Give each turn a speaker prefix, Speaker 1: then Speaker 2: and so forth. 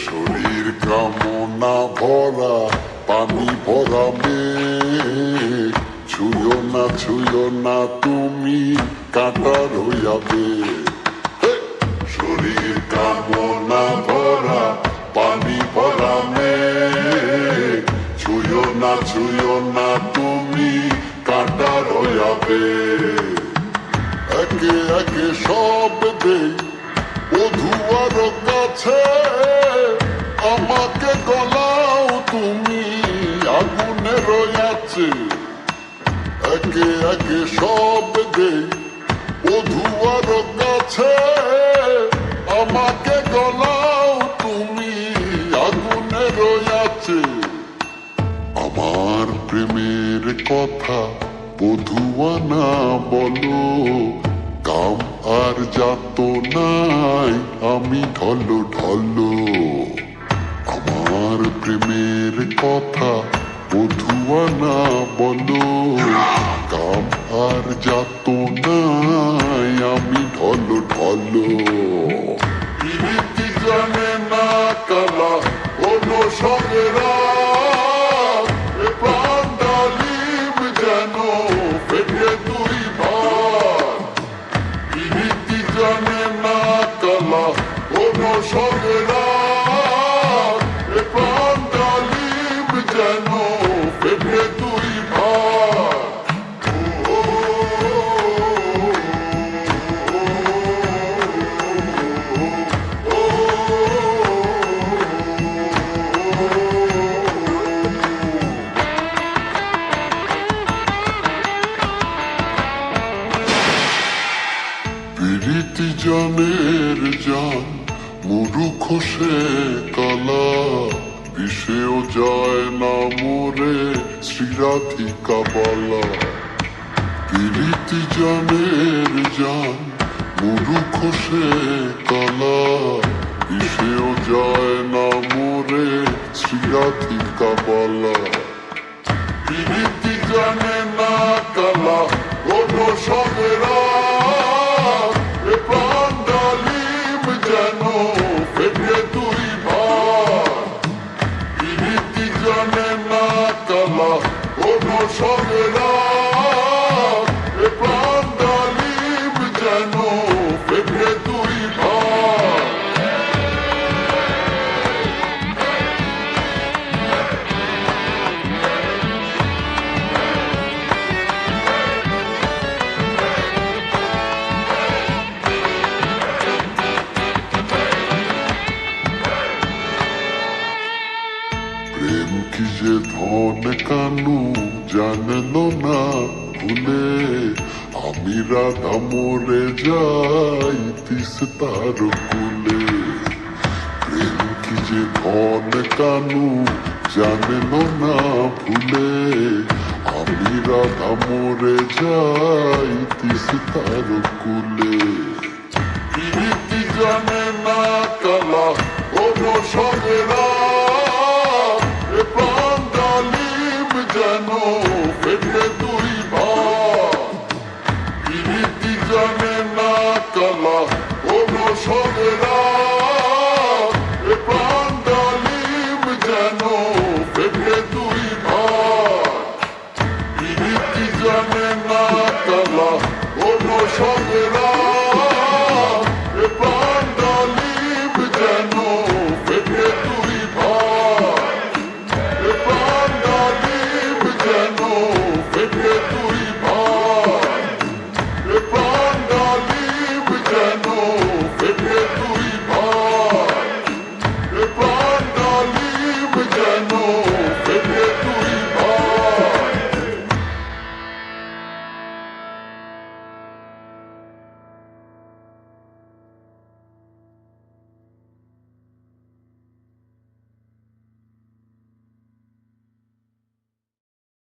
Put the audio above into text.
Speaker 1: শরীর কামনা ভরা পানি ভরা মেঘ, ছুঁয়ো না তুমি কাঁটার হইয়াবে। শরীর কামনা ভরা পানি ভরা মেঘ, ছুঁয়ো না তুমি কাঁটার হইয়াবে। একে একে সব দেই বধুয়ার কাছে, আমাকে গলাও তুমি আগুনে রয়াছে। একে একে সব দেই বধুয়ার কাছে, আমাকে গলাও তুমি আগুনে রয়াছে। আমার প্রেমের কথা বধুয়া না বলো, কাম আর যাত নাই আমি ঢলো ঢলো। আমার প্রেমের কথা বধুয়া না বলো, কাম আর যাত নাই আমি ঢলো ঢলো। প্রীতি জানে না কালা কোনো সগেরা, প্রাণ ডালিম যেন ফেটে দুই ভাগ। প্রীতি জানে না কালা কোনো সগেরা, প্রাণ ডালিম যেন ফেটে দুই ভাগ। প্রীতি জানের জান মুরুখ সে কালা, বিষেও যায় না মোরে শ্রীরাধিকা বালা। প্রীতি জানের জান মুরুখ সে কালা, বিষেও যায় না মোরে শ্রীরাধিকা বালা। প্রীতি জানে না কালা কোনো সগেরা, প্রাণ ডালিম যেন ফেটে দুই ভাগ। প্রীতি জানে না কালা কোনো সগেরা, প্রাণ ডালিম যেন ফেটে দুই ভাগ। প্রেম কি যে ধন কানু জানল না ভুলে, আমি রাধা মরে যাই তিস্তার কুলে। প্রেম কি যে ধন কানু জানল না ভুলে, আমি রাধা মরে যাই তিস্তার কুলে। প্রীতি জানে না কালা কোনো সগেরা, প্রাণ ডালিম যেন ফেটে দুই ভাগ। প্রীতি জানে না কালা কোনো সগেরা, প্রাণ ডালিম যেন ফেটে দুই ভাগ। প্রীতি জানে না কালা কোনো সগেরা, প্রাণ ডালিম যেন ফেটে দুই ভাগ। প্রাণ ডালিম যেন ফেটে দুই ভাগ। প্রাণ ডালিম যেন ফেটে দুই